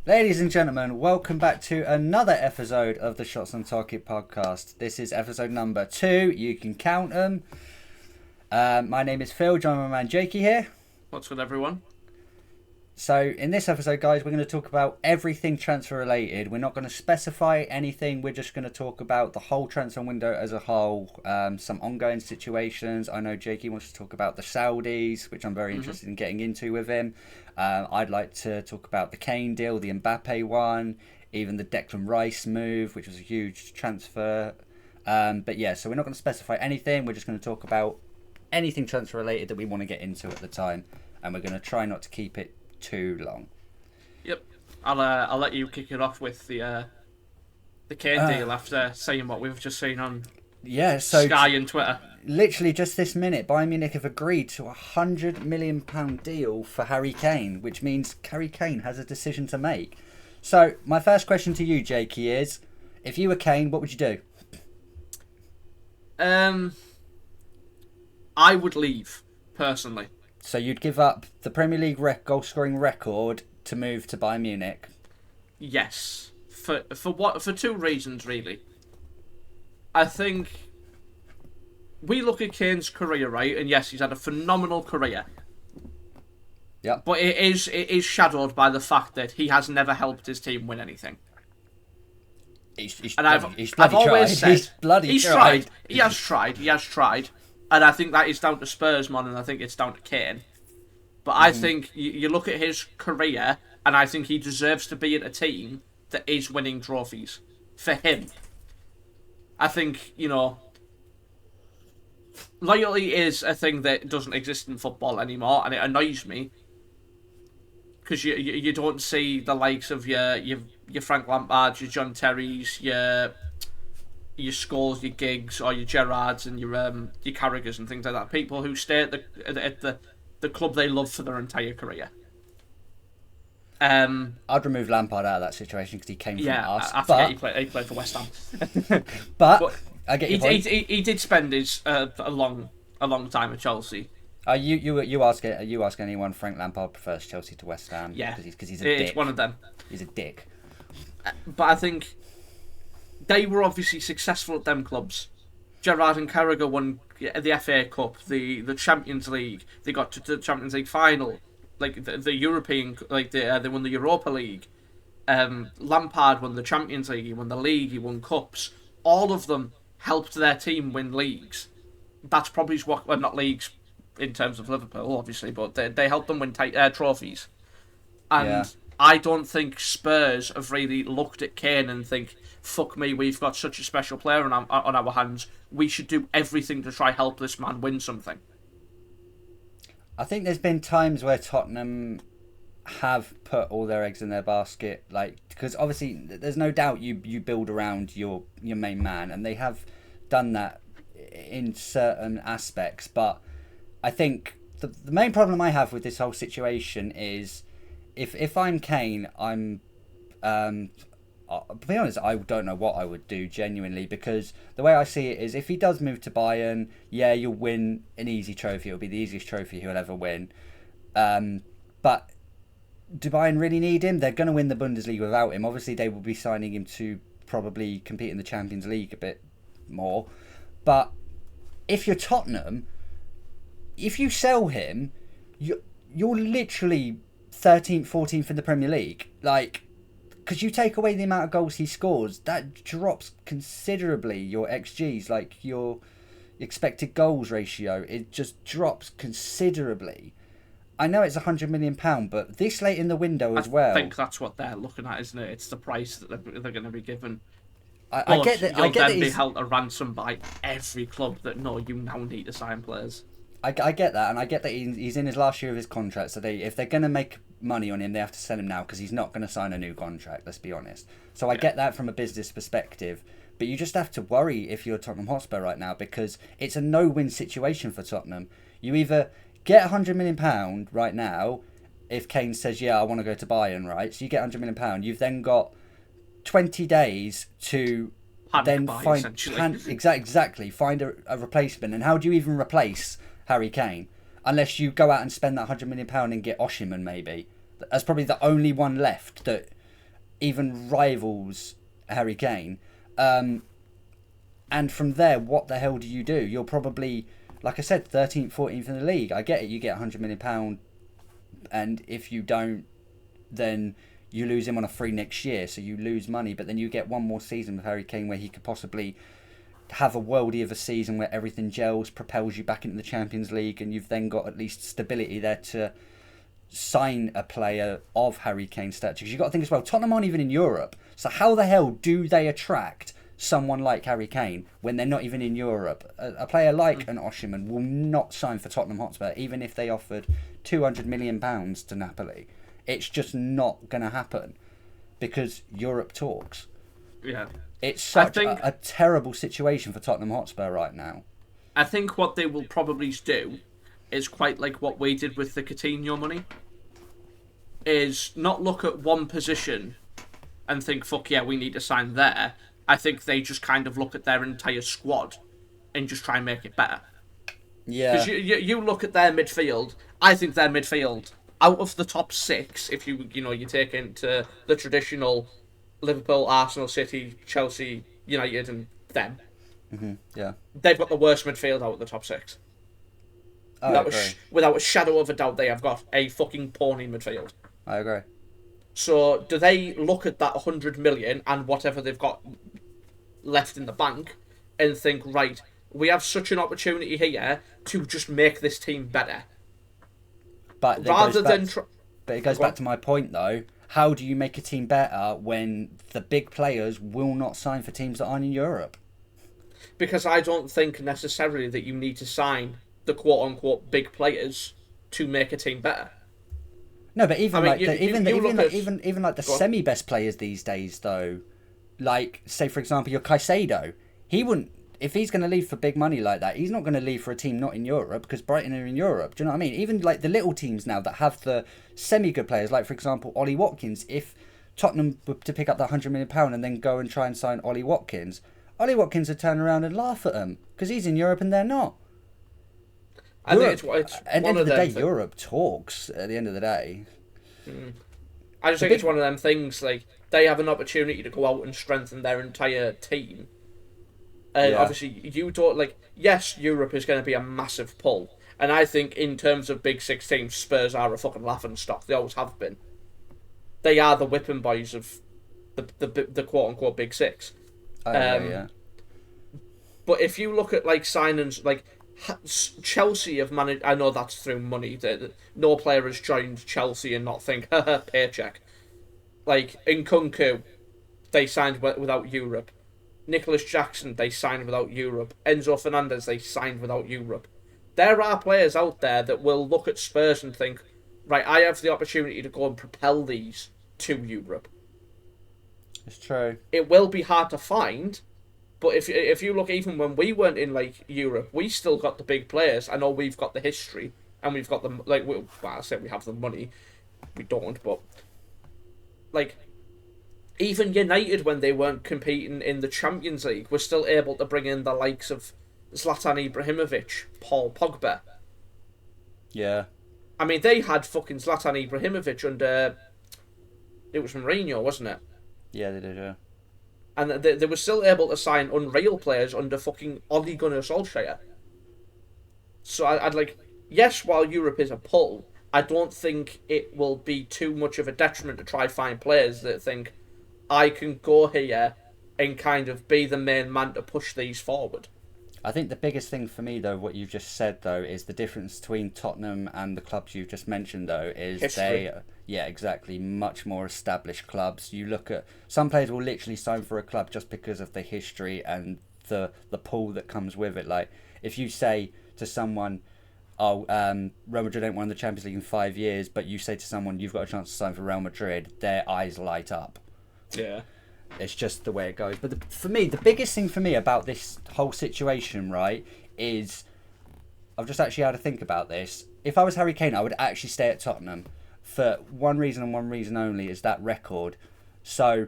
Ladies and gentlemen, welcome back to another episode of the Shots on Target podcast. This is episode number 2. You can count them. My name is Phil, joined by my man Jakey here. What's with everyone? So in this episode, guys, we're going to talk about everything transfer related. We're not going to specify anything. We're just going to talk about the whole transfer window as a whole. Some ongoing situations. I know Jakey wants to talk about the Saudis, which I'm very interested in getting into with him. I'd like to talk about the Kane deal, the Mbappe one, even the Declan Rice move, which was a huge transfer. But yeah, so we're not going to specify anything. We're just going to talk about anything transfer related that we want to get into at the time. And we're going to try not to keep it too long. Yep, I'll let you kick it off with the Kane deal after saying what we've just seen on Sky and Twitter. Literally just this minute, Bayern Munich have agreed to a £100 million deal for Harry Kane, which means Harry Kane has a decision to make. So my first question to you, Jakey, is if you were Kane, what would you do? I would leave personally. So you'd give up the Premier League goal-scoring record to move to Bayern Munich? Yes. For two reasons, really. I think we look at Kane's career, right? And yes, he's had a phenomenal career. Yeah. But it is shadowed by the fact that he has never helped his team win anything. I've always said he's tried. He has tried. And I think that is down to Spurs more than I think it's down to Kane. But I think you look at his career, and I think he deserves to be in a team that is winning trophies. For him. I think, loyalty is a thing that doesn't exist in football anymore, and it annoys me. Because you don't see the likes of your Frank Lampards, your John Terrys, your Scholes, your Giggs, or your Gerrards and your Carragers and things like that. People who stay at the club they love for their entire career. I'd remove Lampard out of that situation because he came from us. I forget he played for West Ham. but I get your point. He did spend his a long time at Chelsea. You ask anyone, Frank Lampard prefers Chelsea to West Ham. Yeah, because he's a dick. It's one of them. He's a dick. But I think they were obviously successful at them clubs. Gerrard and Carragher won the FA Cup, the Champions League. They got to the Champions League final, like the European, they won the Europa League. Lampard won the Champions League. He won the league. He won cups. All of them helped their team win leagues. That's probably not leagues in terms of Liverpool, obviously, but they helped them win trophies. And I don't think Spurs have really looked at Kane and think, fuck me, we've got such a special player on our hands. We should do everything to try help this man win something. I think there's been times where Tottenham have put all their eggs in their basket, because obviously there's no doubt you build around your main man, and they have done that in certain aspects. But I think the main problem I have with this whole situation is if I'm Kane, to be honest, I don't know what I would do genuinely, because the way I see it is if he does move to Bayern, you'll win an easy trophy. It'll be the easiest trophy he'll ever win. But do Bayern really need him? They're going to win the Bundesliga without him. Obviously, they will be signing him to probably compete in the Champions League a bit more. But if you're Tottenham, if you sell him, you're literally 13th, 14th in the Premier League. Because you take away the amount of goals he scores, that drops considerably your XGs, your expected goals ratio. It just drops considerably. I know it's £100 million, but this late in the window as well. I think that's what they're looking at, isn't it? It's the price that they're going to be given. I get that. You'll then be held to ransom by every club that you now need to sign players. I get that, and I get that he's in his last year of his contract, so if they're going to make money on him, they have to sell him now, because he's not going to sign a new contract, let's be honest. So I get that from a business perspective, but you just have to worry if you're Tottenham Hotspur right now, because it's a no-win situation for Tottenham. You either get £100 million right now, if Kane says, I want to go to Bayern, right? So you get £100 million, you've then got 20 days to find a replacement. And how do you even replace Harry Kane unless you go out and spend that £100 million and get Osimhen? Maybe that's probably the only one left that even rivals Harry Kane. And from there, what the hell do? You're probably, like I said, 13th, 14th in the league. I get it, you get £100 million, and if you don't, then you lose him on a free next year, so you lose money. But then you get one more season with Harry Kane where he could possibly have a worldie of a season where everything gels, propels you back into the Champions League, and you've then got at least stability there to sign a player of Harry Kane stature. Because you've got to think as well, Tottenham aren't even in Europe, so how the hell do they attract someone like Harry Kane when they're not even in Europe? A player like an Osimhen will not sign for Tottenham Hotspur, even if they offered £200 million to Napoli. It's just not going to happen because Europe talks. Yeah. It's such a terrible situation for Tottenham Hotspur right now. I think what they will probably do is quite like what we did with the Coutinho money. Is not look at one position and think, fuck yeah, we need to sign there. I think they just kind of look at their entire squad and just try and make it better. Yeah. Because you look at their midfield, I think their midfield, out of the top six, if you take into the traditional Liverpool, Arsenal, City, Chelsea, United, and them. Mm-hmm. Yeah. They've got the worst midfield out of the top six. Without a shadow of a doubt, they have got a fucking pony midfield. I agree. So, do they look at that 100 million and whatever they've got left in the bank and think, right, we have such an opportunity here to just make this team better? But it goes back to my point, though. How do you make a team better when the big players will not sign for teams that aren't in Europe? Because I don't think necessarily that you need to sign the quote-unquote big players to make a team better. No, but even the semi-best players these days, though, like say for example your Caicedo, he wouldn't. If he's going to leave for big money like that, he's not going to leave for a team not in Europe because Brighton are in Europe. Do you know what I mean? Even like the little teams now that have the semi-good players, like for example Ollie Watkins. If Tottenham were to pick up that £100 million and then go and try and sign Ollie Watkins would turn around and laugh at them because he's in Europe and they're not. I think it's at the end of the day, Europe talks. At the end of the day, I just think it's one of them things. Like they have an opportunity to go out and strengthen their entire team. And obviously, you don't like. Yes, Europe is going to be a massive pull, and I think in terms of Big Six teams, Spurs are a fucking laughing stock. They always have been. They are the whipping boys of the quote unquote Big Six. Yeah. But if you look at like signings, like Chelsea have managed. I know that's through money. No player has joined Chelsea and not think, haha, paycheck. Like Nkunku, they signed without Europe. Nicholas Jackson, they signed without Europe. Enzo Fernandez, they signed without Europe. There are players out there that will look at Spurs and think, right, I have the opportunity to go and propel these to Europe. It's true. It will be hard to find, but if you look, even when we weren't in like Europe, we still got the big players. I know we've got the history and we've got them. Like, I say we have the money, we don't. But like, even United, when they weren't competing in the Champions League, were still able to bring in the likes of Zlatan Ibrahimovic, Paul Pogba. Yeah. I mean, they had fucking Zlatan Ibrahimovic under. It was Mourinho, wasn't it? Yeah, they did. Yeah. And they were still able to sign unreal players under fucking Ole Gunnar Solskjaer. So I'd like, yes, while Europe is a pull, I don't think it will be too much of a detriment to try find players that think, I can go here and kind of be the main man to push these forward. I think the biggest thing for me, though, what you've just said, though, is the difference between Tottenham and the clubs you've just mentioned, though, is history. Much more established clubs. You look at, some players will literally sign for a club just because of the history and the pull that comes with it. Like, if you say to someone, Real Madrid ain't won the Champions League in 5 years, but you say to someone, you've got a chance to sign for Real Madrid, their eyes light up. Yeah. It's just the way it goes. But for me, the biggest thing for me about this whole situation, right, is I've just actually had to think about this. If I was Harry Kane, I would actually stay at Tottenham for one reason and one reason only, is that record. So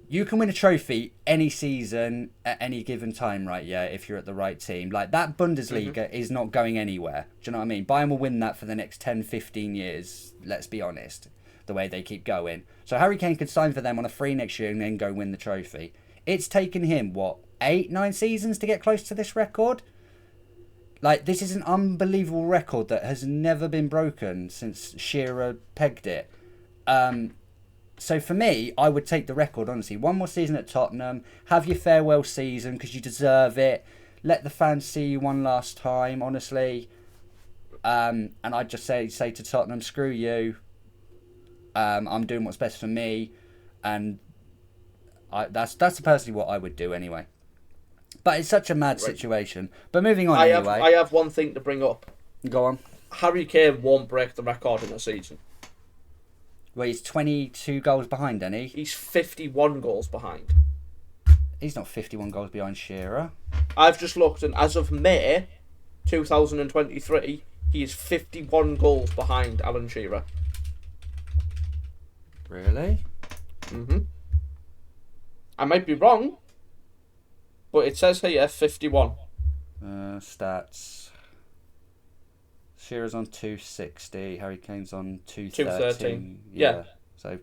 you can win a trophy any season at any given time, right? Yeah, if you're at the right team. Like, that Bundesliga is not going anywhere. Do you know what I mean? Bayern will win that for the next 10, 15 years, let's be honest. the way they keep going. So Harry Kane could sign for them on a free next year and then go win the trophy. It's taken him, 8-9 seasons to get close to this record? Like, this is an unbelievable record that has never been broken since Shearer pegged it. So for me, I would take the record, honestly. One more season at Tottenham. Have your farewell season because you deserve it. Let the fans see you one last time, honestly. And I'd just say to Tottenham, screw you. I'm doing what's best for me. And that's personally what I would do anyway. But it's such a mad situation. But moving on anyway. I have one thing to bring up. Go on. Harry Kane won't break the record in a season. Well, he's 22 goals behind, isn't he? He's 51 goals behind. He's not 51 goals behind Shearer. I've just looked, and as of May 2023, he is 51 goals behind Alan Shearer. Really? Mm-hmm. I might be wrong, but it says here 51. Stats. Shearer's on 260. Harry Kane's on 213. Yeah. So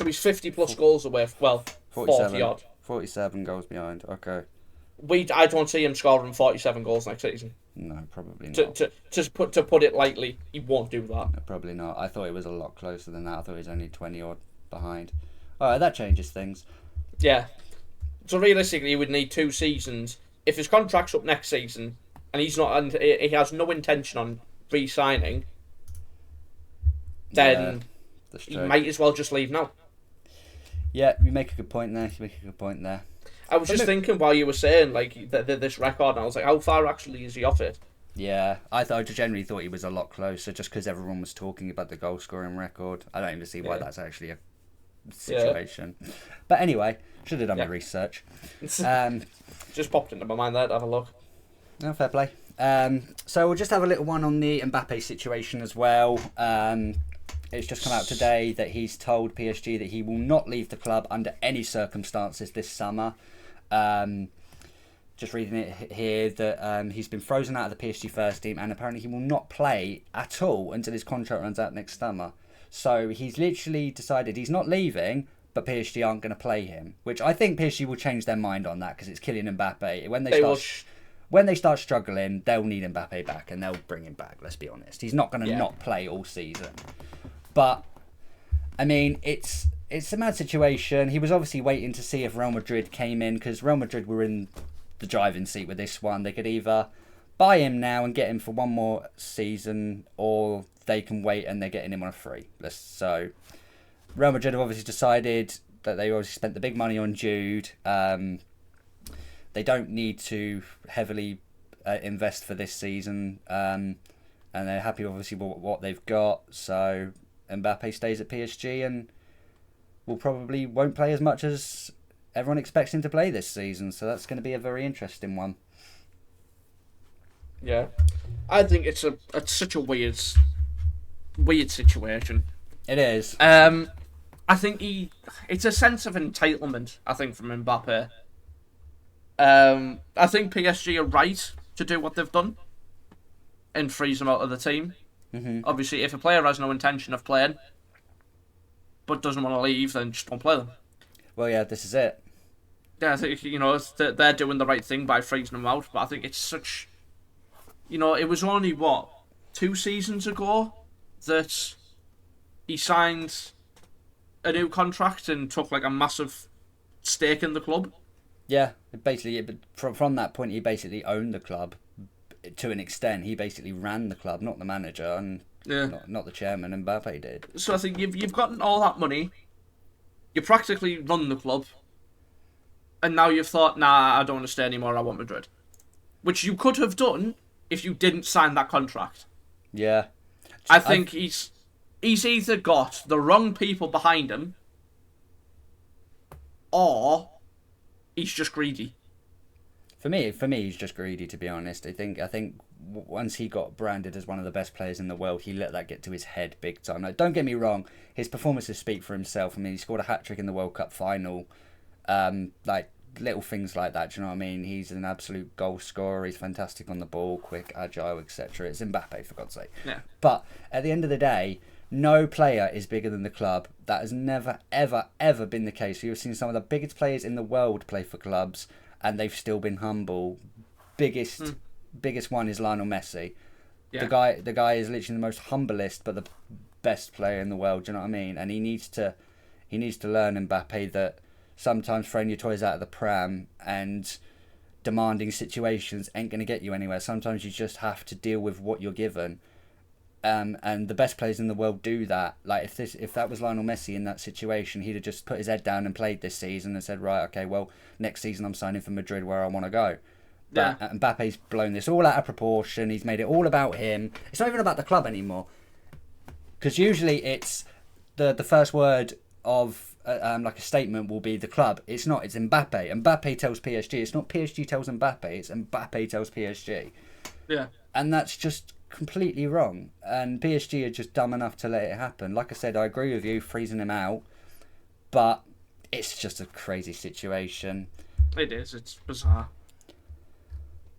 he's 50 plus goals away. Well, 40 odd. 47 goals behind. Okay. I don't see him scoring 47 goals next season. No, probably not. To put it lightly, he won't do that. No, probably not. I thought it was a lot closer than that. I thought he was only 20 odd behind. All right, that changes things. Yeah. So realistically, he would need 2 seasons. If his contract's up next season, and he has no intention on re-signing, then he might as well just leave now. Yeah, you make a good point there. I was just thinking while you were saying like this record, and I was like, how far actually is he off it? Yeah, I generally thought he was a lot closer, just because everyone was talking about the goal scoring record. I don't even see why that's actually a situation. Yeah. But anyway, should have done my research. Just popped into my mind there to have a look. No, fair play. So we'll just have a little one on the Mbappe situation as well. It's just come out today that he's told PSG that he will not leave the club under any circumstances this summer. Just reading it here that he's been frozen out of the PSG first team, and apparently he will not play at all until his contract runs out next summer. So he's literally decided he's not leaving, but PSG aren't going to play him, which I think PSG will change their mind on that because it's killing Mbappe. When they start struggling, they'll need Mbappe back and they'll bring him back, let's be honest. He's not going to not play all season. But, I mean, it's a mad situation. He was obviously waiting to see if Real Madrid came in, because Real Madrid were in the driving seat with this one. They could either buy him now and get him for one more season, or they can wait and they're getting him on a free. So, Real Madrid have obviously decided that they obviously spent the big money on Jude. They don't need to heavily invest for this season, and they're happy obviously with what they've got. So Mbappe stays at PSG and won't play as much as everyone expects him to play this season. So that's going to be a very interesting one. Yeah, I think it's such a weird situation. It is. I think it's a sense of entitlement, I think, from Mbappe. I think PSG are right to do what they've done and freeze him out of the team. Mm-hmm. Obviously, if a player has no intention of playing but doesn't want to leave, then just don't play them. Well, yeah, this is it. Yeah, I think, they're doing the right thing by freezing him out, but I think it's such... it was only, 2 seasons ago that he signed a new contract and took, a massive stake in the club. Yeah, basically, from that point, he basically owned the club to an extent. He basically ran the club, not the manager, and not the chairman. Mbappe did. So I think you've gotten all that money, you practically run the club, and now you've thought, nah, I don't want to stay anymore, I want Madrid. Which you could have done if you didn't sign that contract. Yeah. I think he's either got the wrong people behind him, or he's just greedy. For me, he's just greedy, to be honest. I think once he got branded as one of the best players in the world, he let that get to his head big time. Like, don't get me wrong, his performances speak for himself. I mean, he scored a hat-trick in the World Cup final. Little things like that, do you know what I mean? He's an absolute goal scorer. He's fantastic on the ball, quick, agile, etc. It's Mbappe, for God's sake. Yeah. But at the end of the day, No player is bigger than the club. That has never, ever, ever been the case. You've seen some of the biggest players in the world play for clubs, and they've still been humble. Biggest one is Lionel Messi. Yeah. The guy is literally the most humblest, but the best player in the world. Do you know what I mean? And he needs to learn, Mbappe, that sometimes throwing your toys out of the pram and demanding situations ain't going to get you anywhere. Sometimes you just have to deal with what you're given. And the best players in the world do that. Like if that was Lionel Messi in that situation, he'd have just put his head down and played this season and said, right, okay, well, next season I'm signing for Madrid where I want to go. But Mbappe's blown this all out of proportion. He's made it all about him. It's not even about the club anymore. Because usually it's the first word of like a statement will be the club. It's not. It's Mbappe. Mbappe tells PSG. It's not PSG tells Mbappe. It's Mbappe tells PSG. Yeah. And that's just completely wrong. And PSG are just dumb enough to let it happen. Like I said, I agree with you, freezing him out. But it's just a crazy situation. It is. It's bizarre.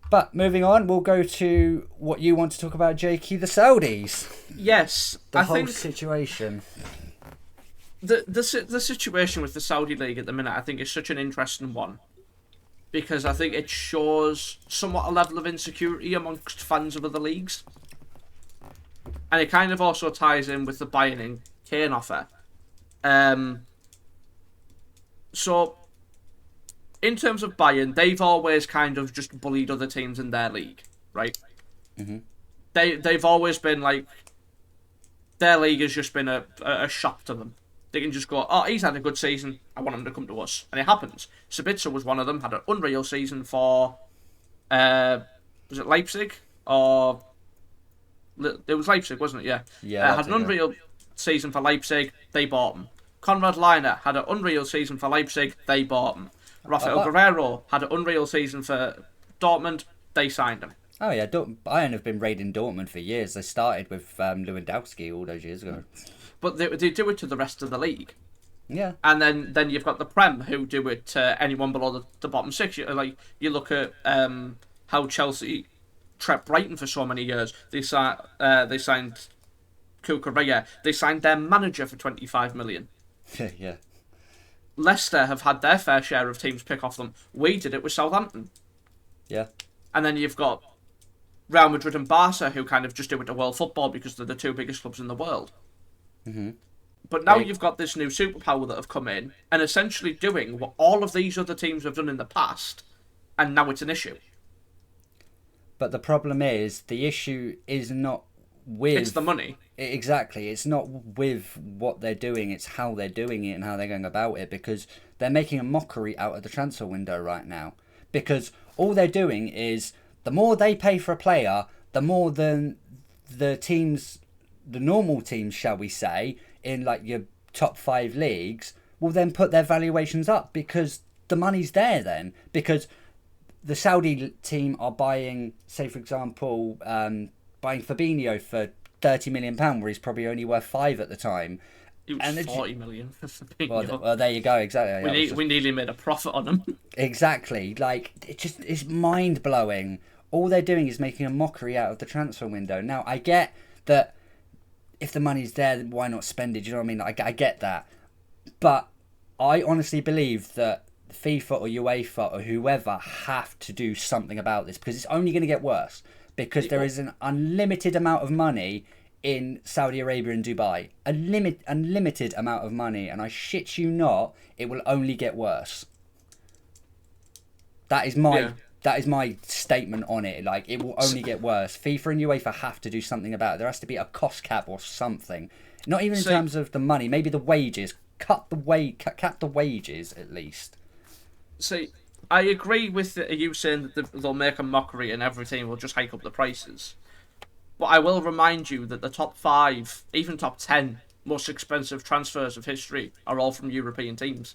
But moving on, we'll go to what you want to talk about, Jakey, the Saudis. Yes, The whole situation. The situation with the Saudi League at the minute, I think, is such an interesting one. Because I think it shows somewhat a level of insecurity amongst fans of other leagues. And it kind of also ties in with the Bayern and Kane offer. So, in terms of Bayern, they've always kind of just bullied other teams in their league, right? Mm-hmm. They've always been like, their league has just been a shock to them. They can just go, oh, he's had a good season, I want him to come to us. And it happens. Sabitzer was one of them, had an unreal season for, was it Leipzig? Or, it was Leipzig, wasn't it? Yeah. Yeah. Had an unreal season for Leipzig, they bought him. Konrad Leiner had an unreal season for Leipzig, they bought him. Rafael Guerrero had an unreal season for Dortmund, they signed him. Oh yeah, Bayern have been raiding Dortmund for years. They started with Lewandowski all those years ago. But they do it to the rest of the league. Yeah. And then you've got the Prem who do it to anyone below the bottom six. You look at how Chelsea trapped Brighton for so many years. They signed Kukureya. They signed their manager for 25 million. Yeah. Leicester have had their fair share of teams pick off them. We did it with Southampton. Yeah. And then you've got Real Madrid and Barca who kind of just do it to world football because they're the two biggest clubs in the world. Mm-hmm. But now you've got this new superpower that have come in and essentially doing what all of these other teams have done in the past, and now it's an issue. But the problem is, the issue is not with... It's the money. Exactly. It's not with what they're doing, it's how they're doing it and how they're going about it, because they're making a mockery out of the transfer window right now. Because all they're doing is, the more they pay for a player, the more than the normal teams, shall we say, in like your top 5 leagues, will then put their valuations up because the money's there then. Because the Saudi team are buying, say for example, buying Fabinho for £30 million, where he's probably only worth 5 at the time. It was 40 million for Fabinho. Well, there you go, exactly. We nearly made a profit on him. Exactly. Like, it's mind-blowing. All they're doing is making a mockery out of the transfer window. Now, I get that if the money's there, then why not spend it? Do you know what I mean? I get that. But I honestly believe that FIFA or UEFA or whoever have to do something about this, because it's only going to get worse. Because there is an unlimited amount of money in Saudi Arabia and Dubai. Unlimited amount of money. And I shit you not, it will only get worse. That is my statement on it. Like, it will only get worse. FIFA and UEFA have to do something about it. There has to be a cost cap or something. Not even in terms of the money. Maybe the wages. Cap the wages at least. See, I agree with you saying that they'll make a mockery and everything will just hike up the prices. But I will remind you that the top 5, even top 10 most expensive transfers of history are all from European teams.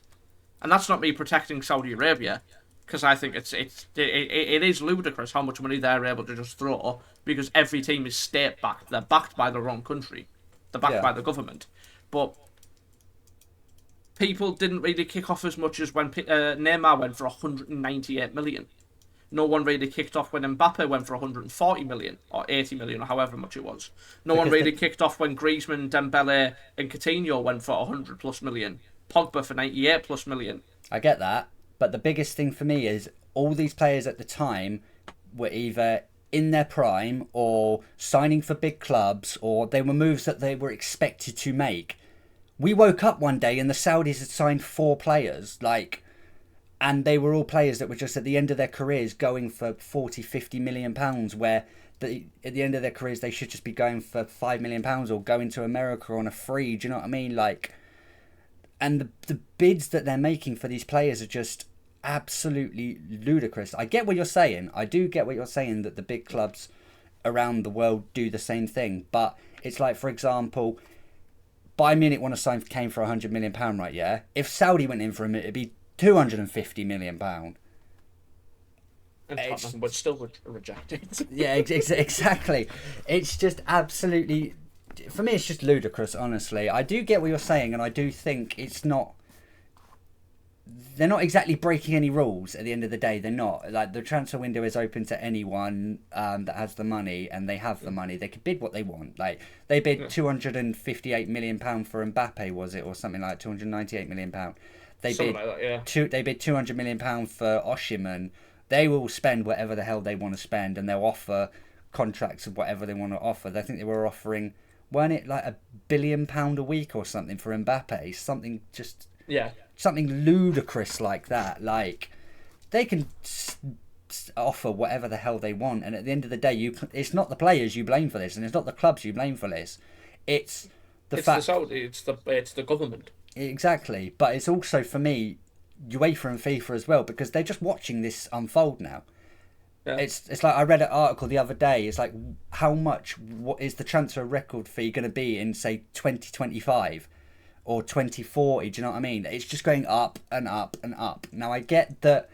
And that's not me protecting Saudi Arabia, because I think it is ludicrous how much money they're able to just throw, because every team is state-backed. They're backed by their own country. They're backed by the government. But people didn't really kick off as much as when Neymar went for 198 million. No one really kicked off when Mbappe went for 140 million or 80 million or however much it was. No one really kicked off when Griezmann, Dembele, and Coutinho went for 100 plus million. Pogba for 98 plus million. I get that, but the biggest thing for me is all these players at the time were either in their prime or signing for big clubs, or they were moves that they were expected to make. We woke up one day and the Saudis had signed 4 players, and they were all players that were just at the end of their careers going for 40, 50 million pounds, where at the end of their careers they should just be going for 5 million pounds or going to America on a free. Do you know what I mean? And the bids that they're making for these players are just absolutely ludicrous. I get what you're saying. I do get what you're saying, that the big clubs around the world do the same thing. But it's like, for example, Bayern Munich want to sign Kane for £100 million, right? Yeah. If Saudi went in for him, it'd be £250 million. And Tottenham would still reject it. Yeah, exactly. It's just absolutely, for me, it's just ludicrous, honestly. I do get what you're saying, and I do think they're not exactly breaking any rules at the end of the day. They're not. Like, the transfer window is open to anyone that has the money, and they have the money. They could bid what they want. Like, they bid £258 million for Mbappe, was it? Or something like £298 million. They bid £200 million for Osimhen. They will spend whatever the hell they want to spend, and they'll offer contracts of whatever they want to offer. I think they were offering, weren't it like £1 billion a week or something for Mbappe? Something just... Yeah. Something ludicrous like that. Like, they can offer whatever the hell they want, and at the end of the day, it's not the players you blame for this, and it's not the clubs you blame for this. It's it's the government. Exactly, but it's also, for me, UEFA and FIFA as well, because they're just watching this unfold now. Yeah. It's like, I read an article the other day. It's like, what is the transfer record fee going to be in, say, 2025? Or 2040, do you know what I mean? It's just going up and up and up. Now, I get that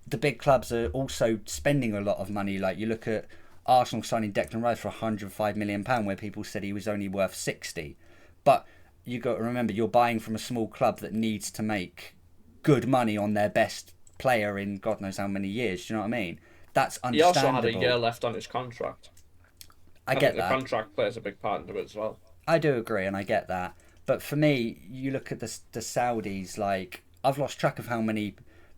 the big clubs are also spending a lot of money. Like, you look at Arsenal signing Declan Rice for £105 million, where people said he was only worth 60. But you got to remember, you're buying from a small club that needs to make good money on their best player in God knows how many years. Do you know what I mean? That's understandable. He also had a year left on his contract. I get that. The contract plays a big part into it as well. I do agree, and I get that. But for me, you look at the Saudis, like, I've lost track of how many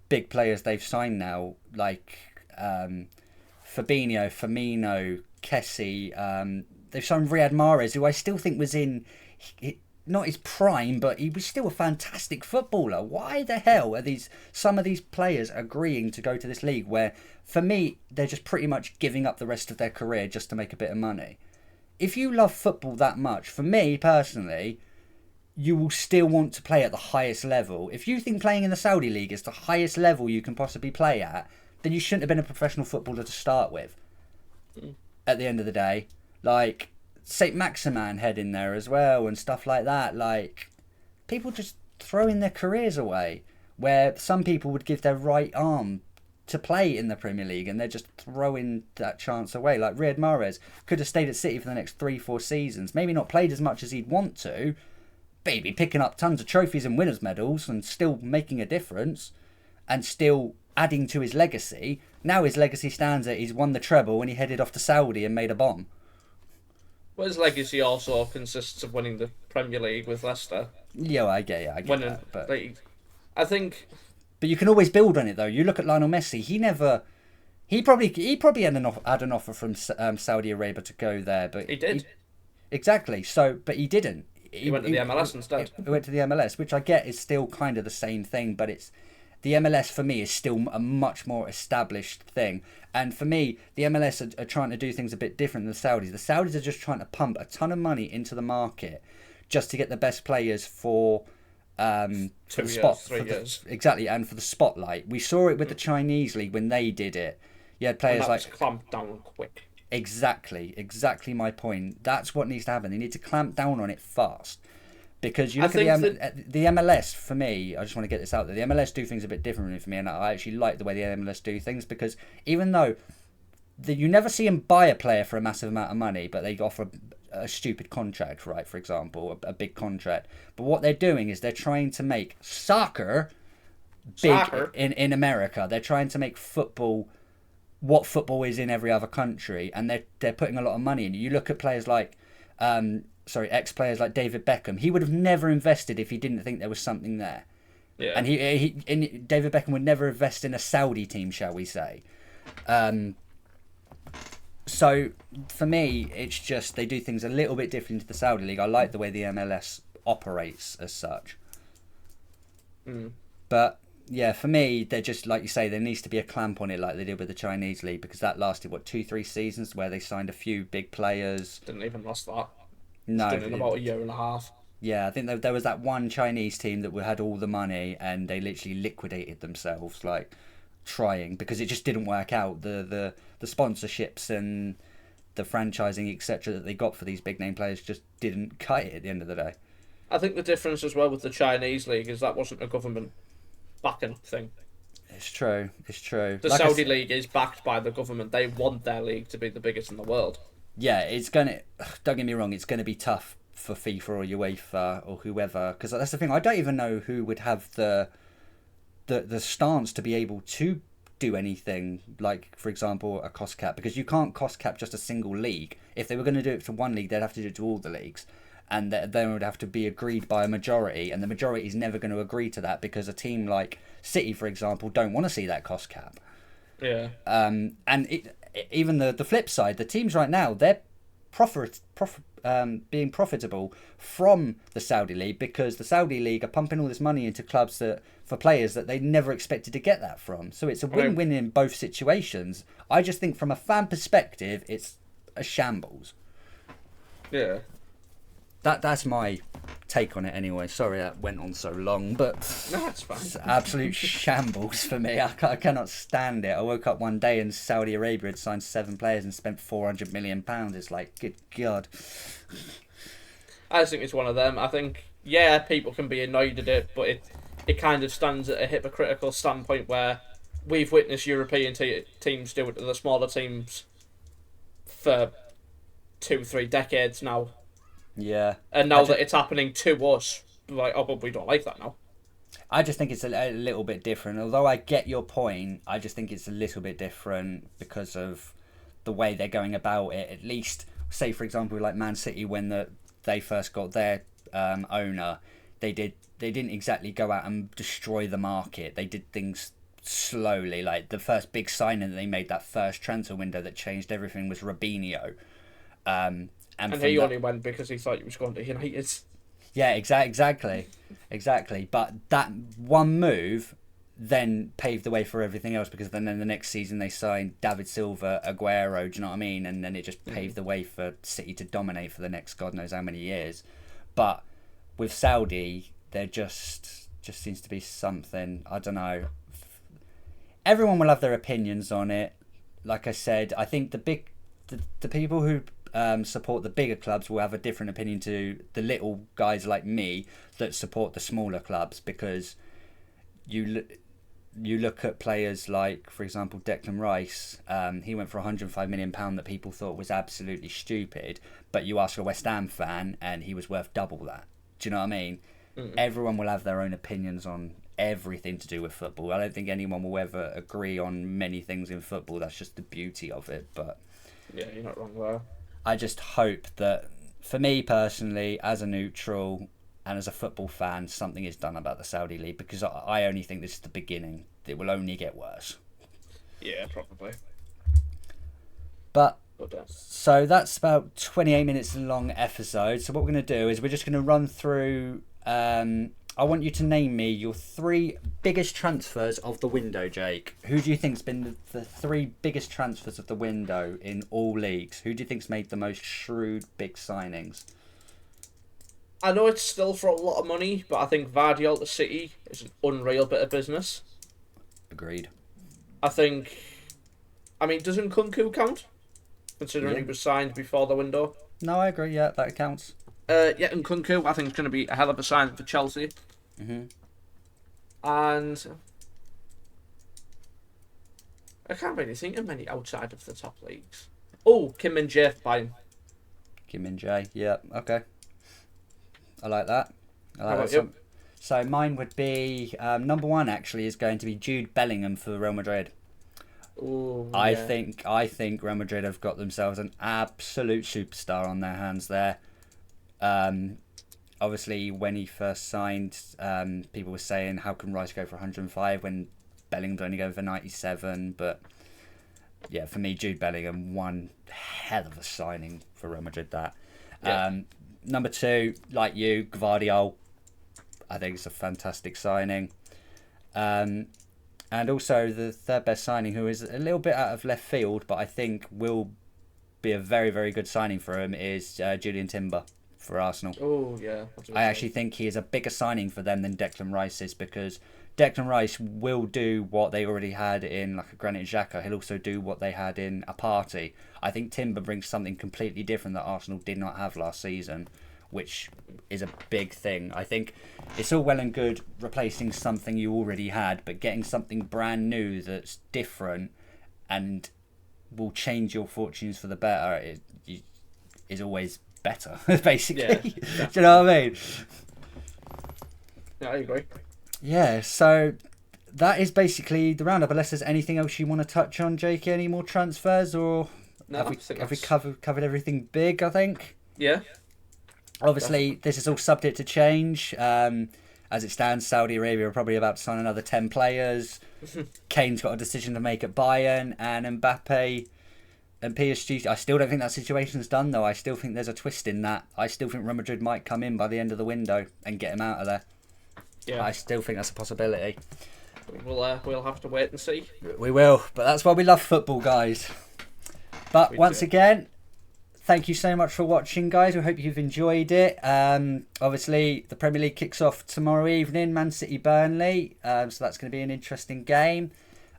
big players they've signed now, like Fabinho, Firmino, Kessie. They've signed Riyad Mahrez, who I still think was in, not his prime, but he was still a fantastic footballer. Why the hell are some of these players agreeing to go to this league where, for me, they're just pretty much giving up the rest of their career just to make a bit of money? If you love football that much, for me, personally, you will still want to play at the highest level. If you think playing in the Saudi League is the highest level you can possibly play at, then you shouldn't have been a professional footballer to start with. At the end of the day, like, St. Maximan head in there as well and stuff like that. Like, people just throwing their careers away, where some people would give their right arm to play in the Premier League, and they're just throwing that chance away. Like, Riyad Mahrez could have stayed at City for the next 3-4 seasons, maybe not played as much as he'd want to, but he'd be picking up tons of trophies and winners' medals and still making a difference and still adding to his legacy. Now his legacy stands at he's won the treble and he headed off to Saudi and made a bomb. Well, his legacy also consists of winning the Premier League with Leicester. Yeah, I get that. But I think... But you can always build on it, though. You look at Lionel Messi. He probably had an offer from Saudi Arabia to go there, but he did. Exactly. So, but he didn't. He went to the MLS instead. He went to the MLS, which I get is still kind of the same thing, but the MLS for me is still a much more established thing. And for me, the MLS are trying to do things a bit different than the Saudis. The Saudis are just trying to pump a ton of money into the market just to get the best players for the spot. 3 years. Exactly, and for the spotlight. We saw it with the Chinese league when they did it. You had players like... clamped down quick. Exactly my point. That's what needs to happen. They need to clamp down on it fast. Because you look at the MLS, for me, I just want to get this out there, the MLS do things a bit differently for me, and I actually like the way the MLS do things, because even though you never see them buy a player for a massive amount of money, but they offer a stupid contract, right, for example, a big contract. But what they're doing is they're trying to make soccer big in America. They're trying to make football what football is in every other country, and they're putting a lot of money in it. You look at players like, ex-players like David Beckham. He would have never invested if he didn't think there was something there. Yeah. And David Beckham would never invest in a Saudi team, shall we say. So for me, it's just they do things a little bit different to the Saudi League. I like the way the MLS operates as such. But yeah, for me, they're just, like you say, there needs to be a clamp on it like they did with the Chinese League, because that lasted, 2-3 seasons where they signed a few big players. Didn't even last that. No. It's done in about a year and a half. Yeah, I think there was that one Chinese team that had all the money and they literally liquidated themselves, like, trying, because it just didn't work out. The sponsorships and the franchising, etc., that they got for these big name players just didn't cut it at the end of the day. I think the difference as well with the Chinese League is that wasn't a government backing thing. It's true. The Saudi League is backed by the government. They want their league to be the biggest in the world. Yeah, don't get me wrong, it's going to be tough for FIFA or UEFA or whoever, because that's the thing. I don't even know who would have the stance to be able to do anything like, for example, a cost cap, because you can't cost cap just a single league. If they were going to do it to one league, they'd have to do it to all the leagues, and then it would have to be agreed by a majority, and the majority is never going to agree to that, because a team like City, for example, don't want to see that cost cap. Yeah. Even the flip side, the teams right now, they're being profitable from the Saudi League, because the Saudi League are pumping all this money into clubs for players that they never expected to get that from. So it's a win-win in both situations. I just think from a fan perspective, it's a shambles. Yeah. That's my take on it anyway. Sorry that went on so long, but no, it's fine. It's absolute shambles for me. I cannot stand it. I woke up one day and Saudi Arabia had signed 7 players and spent £400 million. It's like, good God. I just think it's one of them. I think, yeah, people can be annoyed at it, but it kind of stands at a hypocritical standpoint where we've witnessed European teams do it to the smaller teams for 2-3 decades now. Yeah. And now that it's happening to us, like, oh, but we don't like that now. I just think it's a little bit different. Although I get your point, I just think it's a little bit different because of the way they're going about it. At least, say, for example, like Man City, when they first got their owner, they didn't exactly go out and destroy the market. They did things slowly. Like, the first big signing that they made, that first transfer window that changed everything, was Robinho. And he only went because he thought he was going to United. Yeah, exactly. But that one move then paved the way for everything else, because then in the next season they signed David Silva, Aguero, do you know what I mean? And then it just paved the way for City to dominate for the next God knows how many years. But with Saudi, there just seems to be something, I don't know. Everyone will have their opinions on it. Like I said, I think the people who support the bigger clubs will have a different opinion to the little guys like me that support the smaller clubs, because you look at players like, for example, Declan Rice. He went for £105 million that people thought was absolutely stupid, but you ask a West Ham fan and he was worth double that. Do you know what I mean? Everyone will have their own opinions on everything to do with football. I don't think anyone will ever agree on many things in football. That's just the beauty of it. But yeah, you're not wrong there. I just hope that, for me personally, as a neutral and as a football fan, something is done about the Saudi League, because I only think this is the beginning. It will only get worse. Yeah, probably. But so that's about 28 minutes long episode. So what we're going to do is we're just going to run through. I want you to name me your 3 biggest transfers of the window, Jake. Who do you think's been the 3 biggest transfers of the window in all leagues? Who do you think's made the most shrewd big signings? I know it's still for a lot of money, but I think Vardy to City is an unreal bit of business. Agreed. I mean, doesn't Kunku count? Considering he was signed before the window. No, I agree. Yeah, that counts. Yeah, and Kunku, I think, is going to be a hell of a signing for Chelsea. And I can't really think of many outside of the top leagues. Oh, Kim Min-jae Bayern. Kim Min-jae, yeah, okay. I like that. How about you? So mine would be, number 1 actually is going to be Jude Bellingham for Real Madrid. Oh, I yeah. think Real Madrid have got themselves an absolute superstar on their hands there. Um, Obviously, when he first signed, people were saying, how can Rice go for 105 when Bellingham's only going for 97? But yeah, for me, Jude Bellingham, one hell of a signing for Real Madrid. That Yeah. number two, like you, Gvardiol, I think it's a fantastic signing. And also the third best signing, who is a little bit out of left field, but I think will be a very, very good signing for him, is Julian Timber for Arsenal. Oh, yeah. That's what I I'm actually think he is a bigger signing for them than Declan Rice is, because Declan Rice will do what they already had in like a Granit Xhaka. He'll also do what they had in a Party. I think Timber brings something completely different that Arsenal did not have last season, which is a big thing. I think it's all well and good replacing something you already had, but getting something brand new that's different and will change your fortunes for the better is always better, basically. Yeah, Do you know what I mean? Yeah, I agree. Yeah, so that is basically the roundup. Unless there's anything else you want to touch on, Jake, any more transfers, or No, have I we think have we that's- covered everything big? I think. Yeah. Obviously, this is all subject to change. As it stands, Saudi Arabia are probably about to sign another 10 players. Kane's got a decision to make at Bayern, and Mbappe and PSG. I still don't think that situation's done, though. I still think there's a twist in that. I still think Real Madrid might come in by the end of the window and get him out of there. Yeah. I still think that's a possibility. We'll have to wait and see. We will, but that's why we love football, guys. But We once do. again, thank you so much for watching, guys. We hope you've enjoyed it. Obviously, the Premier League kicks off tomorrow evening, Man City Burnley. So that's going to be an interesting game.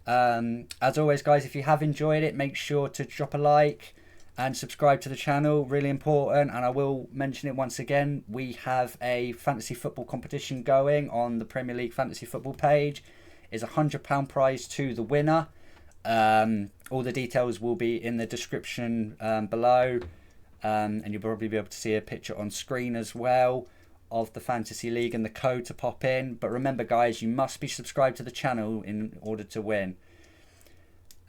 As always, guys, if you have enjoyed it, make sure to drop a like and subscribe to the channel. Really important. And I will mention it once again. We have a fantasy football competition going on the Premier League fantasy football page. It's a £100 prize to the winner. All the details will be in the description below, and you'll probably be able to see a picture on screen as well of the Fantasy League and the code to pop in. But remember, guys, you must be subscribed to the channel in order to win.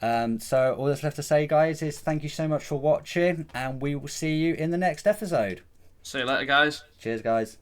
So all that's left to say, guys, is thank you so much for watching, and we will see you in the next episode. See you later, guys. Cheers, guys.